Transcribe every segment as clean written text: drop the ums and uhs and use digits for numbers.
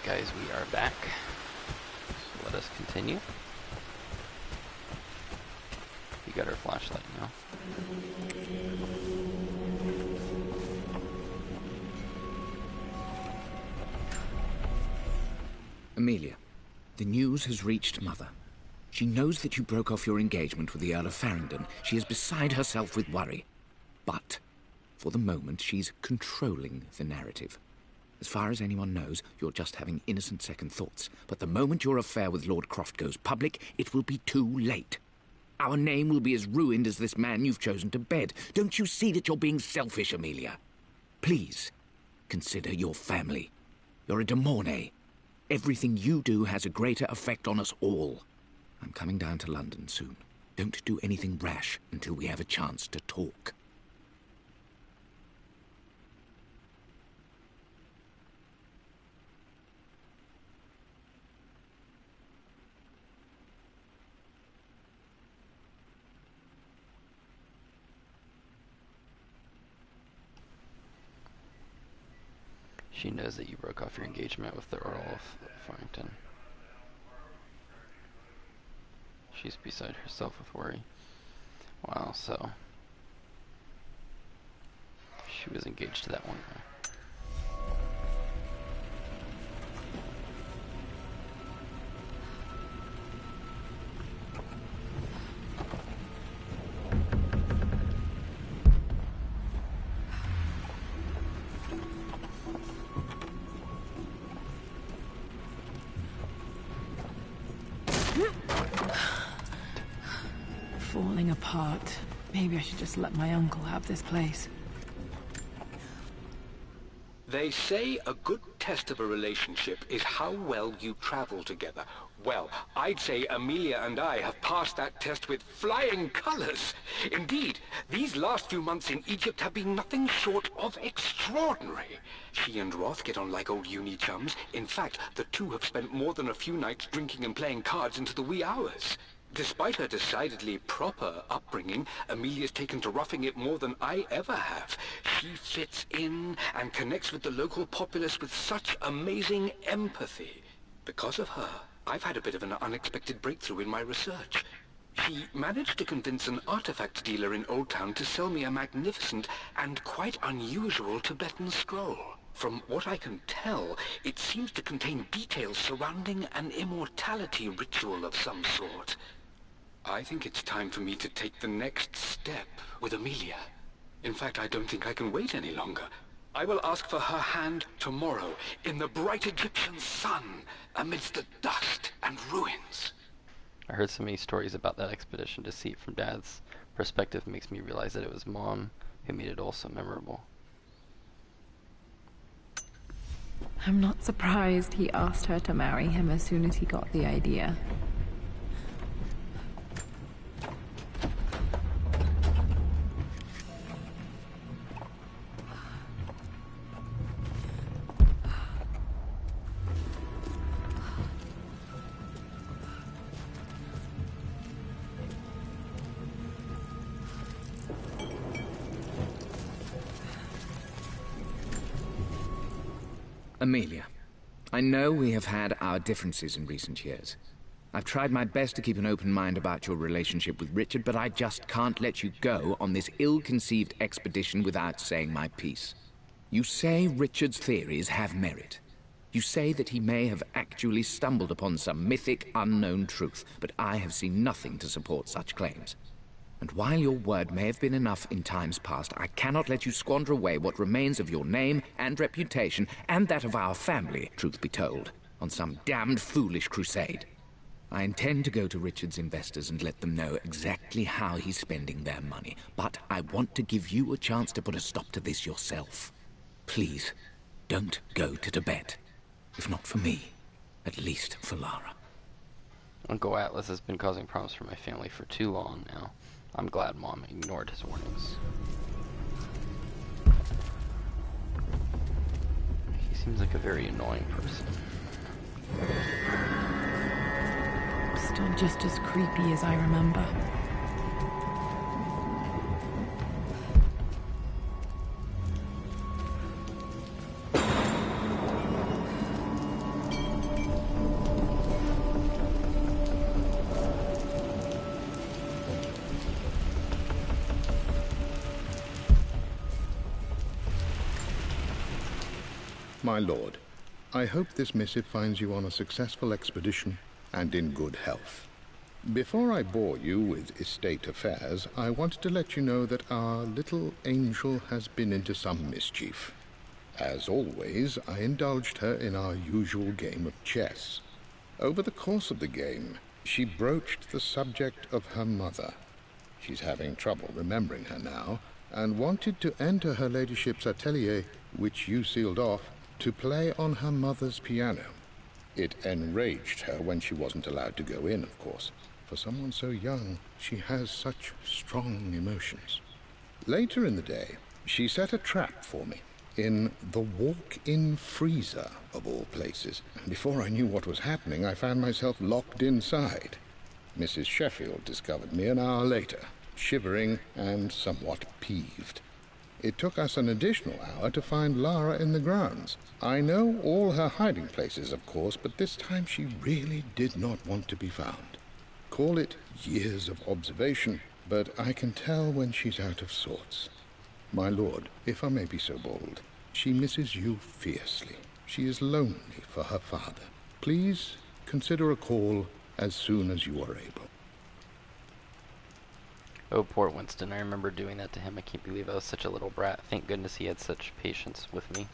Alright guys, we are back. So let us continue. You got our flashlight now. Amelia, the news has reached Mother. She knows that you broke off your engagement with the Earl of Farringdon. She is beside herself with worry. But, for the moment, she's controlling the narrative. As far as anyone knows, you're just having innocent second thoughts. But the moment your affair with Lord Croft goes public, it will be too late. Our name will be as ruined as this man you've chosen to bed. Don't you see that you're being selfish, Amelia? Please, consider your family. You're a de Mornay. Everything you do has a greater effect on us all. I'm coming down to London soon. Don't do anything rash until we have a chance to talk. She knows that you broke off your engagement with the Earl of Farrington. She's beside herself with worry. Wow, so she was engaged to that one guy. Falling apart. Maybe I should just let my uncle have this place. They say a good test of a relationship is how well you travel together. Well, I'd say Amelia and I have passed that test with flying colors. Indeed, these last few months in Egypt have been nothing short of extraordinary. She and Roth get on like old uni chums. In fact, the two have spent more than a few nights drinking and playing cards into the wee hours. Despite her decidedly proper upbringing, Amelia's taken to roughing it more than I ever have. She fits in and connects with the local populace with such amazing empathy. Because of her, I've had a bit of an unexpected breakthrough in my research. She managed to convince an artifact dealer in Old Town to sell me a magnificent and quite unusual Tibetan scroll. From what I can tell, it seems to contain details surrounding an immortality ritual of some sort. I think it's time for me to take the next step with Amelia. In fact, I don't think I can wait any longer. I will ask for her hand tomorrow, in the bright Egyptian sun, amidst the dust and ruins. I heard so many stories about that expedition to see it from Dad's perspective makes me realize that it was Mom who made it all so memorable. I'm not surprised he asked her to marry him as soon as he got the idea. Amelia, I know we have had our differences in recent years. I've tried my best to keep an open mind about your relationship with Richard, but I just can't let you go on this ill-conceived expedition without saying my piece. You say Richard's theories have merit. You say that he may have actually stumbled upon some mythic, unknown truth, but I have seen nothing to support such claims. And while your word may have been enough in times past, I cannot let you squander away what remains of your name and reputation, and that of our family, truth be told, on some damned foolish crusade. I intend to go to Richard's investors and let them know exactly how he's spending their money, but I want to give you a chance to put a stop to this yourself. Please, don't go to Tibet. If not for me, at least for Lara. Uncle Atlas has been causing problems for my family for too long now. I'm glad Mom ignored his warnings. He seems like a very annoying person. Still just as creepy as I remember. My lord, I hope this missive finds you on a successful expedition and in good health. Before I bore you with estate affairs, I wanted to let you know that our little angel has been into some mischief. As always, I indulged her in our usual game of chess. Over the course of the game, she broached the subject of her mother. She's having trouble remembering her now, and wanted to enter her ladyship's atelier, which you sealed off, to play on her mother's piano. It enraged her when she wasn't allowed to go in, of course. For someone so young, she has such strong emotions. Later in the day, she set a trap for me in the walk-in freezer, of all places. And before I knew what was happening, I found myself locked inside. Mrs. Sheffield discovered me an hour later, shivering and somewhat peeved. It took us an additional hour to find Lara in the grounds. I know all her hiding places, of course, but this time she really did not want to be found. Call it years of observation, but I can tell when she's out of sorts. My lord, if I may be so bold, she misses you fiercely. She is lonely for her father. Please consider a call as soon as you are able. Oh, poor Winston. I remember doing that to him. I can't believe I was such a little brat. Thank goodness he had such patience with me.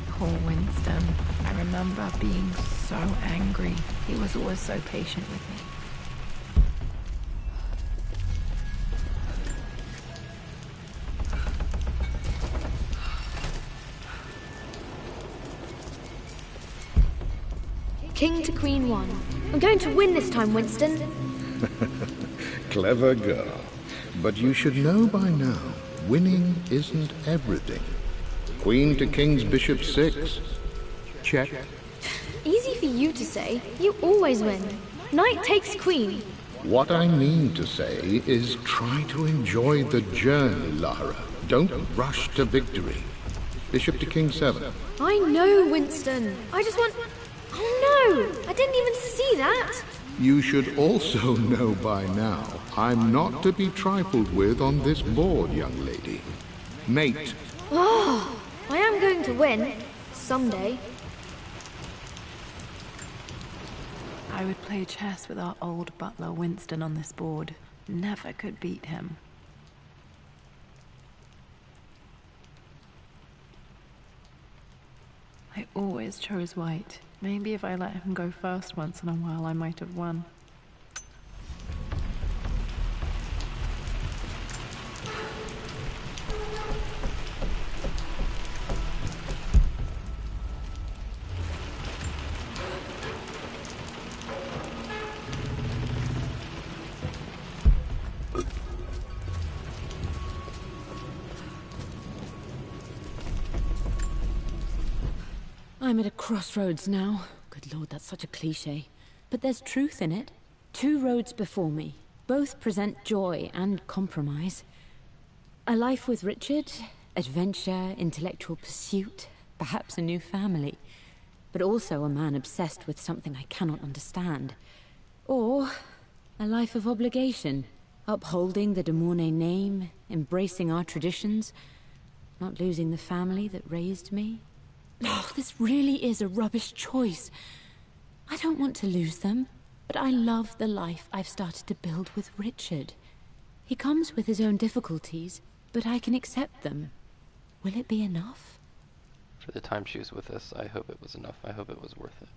Poor Winston. I remember being so angry. He was always so patient with me. King to Queen 1. I'm going to win this time, Winston. Clever girl. But you should know by now, winning isn't everything. Queen to King's Bishop 6. Check. Easy for you to say. You always win. Knight takes Queen. What I mean to say is try to enjoy the journey, Lara. Don't rush to victory. Bishop to King 7. I know, Winston. I just want... Oh no! I didn't even see that! You should also know by now, I'm not to be trifled with on this board, young lady. Mate. Oh, I am going to win. Someday. I would play chess with our old butler Winston on this board. Never could beat him. I always chose white. Maybe if I let him go first once in a while, I might have won. I'm at a crossroads now. Good Lord, that's such a cliché. But there's truth in it. Two roads before me. Both present joy and compromise. A life with Richard, adventure, intellectual pursuit, perhaps a new family. But also a man obsessed with something I cannot understand. Or a life of obligation, upholding the de Mornay name, embracing our traditions, not losing the family that raised me. Oh, this really is a rubbish choice. I don't want to lose them, but I love the life I've started to build with Richard. He comes with his own difficulties, but I can accept them. Will it be enough? For the time she was with us, I hope it was enough. I hope it was worth it.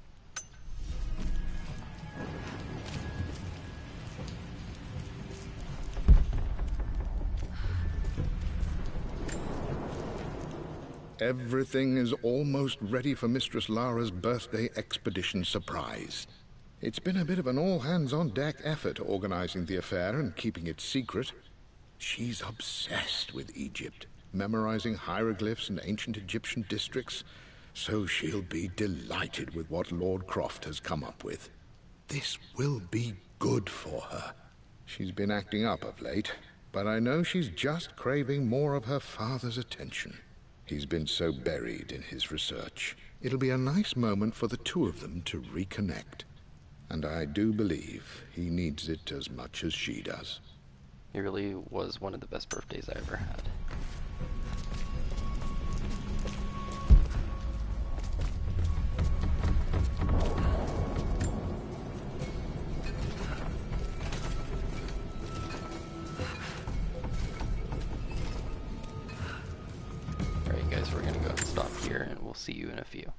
Everything is almost ready for Mistress Lara's birthday expedition surprise. It's been a bit of an all-hands-on-deck effort organizing the affair and keeping it secret. She's obsessed with Egypt, memorizing hieroglyphs and ancient Egyptian districts, so she'll be delighted with what Lord Croft has come up with. This will be good for her. She's been acting up of late, but I know she's just craving more of her father's attention. He's been so buried in his research. It'll be a nice moment for the two of them to reconnect. And I do believe he needs it as much as she does. It really was one of the best birthdays I ever had. guess we're going to go and stop here, and we'll see you in a few.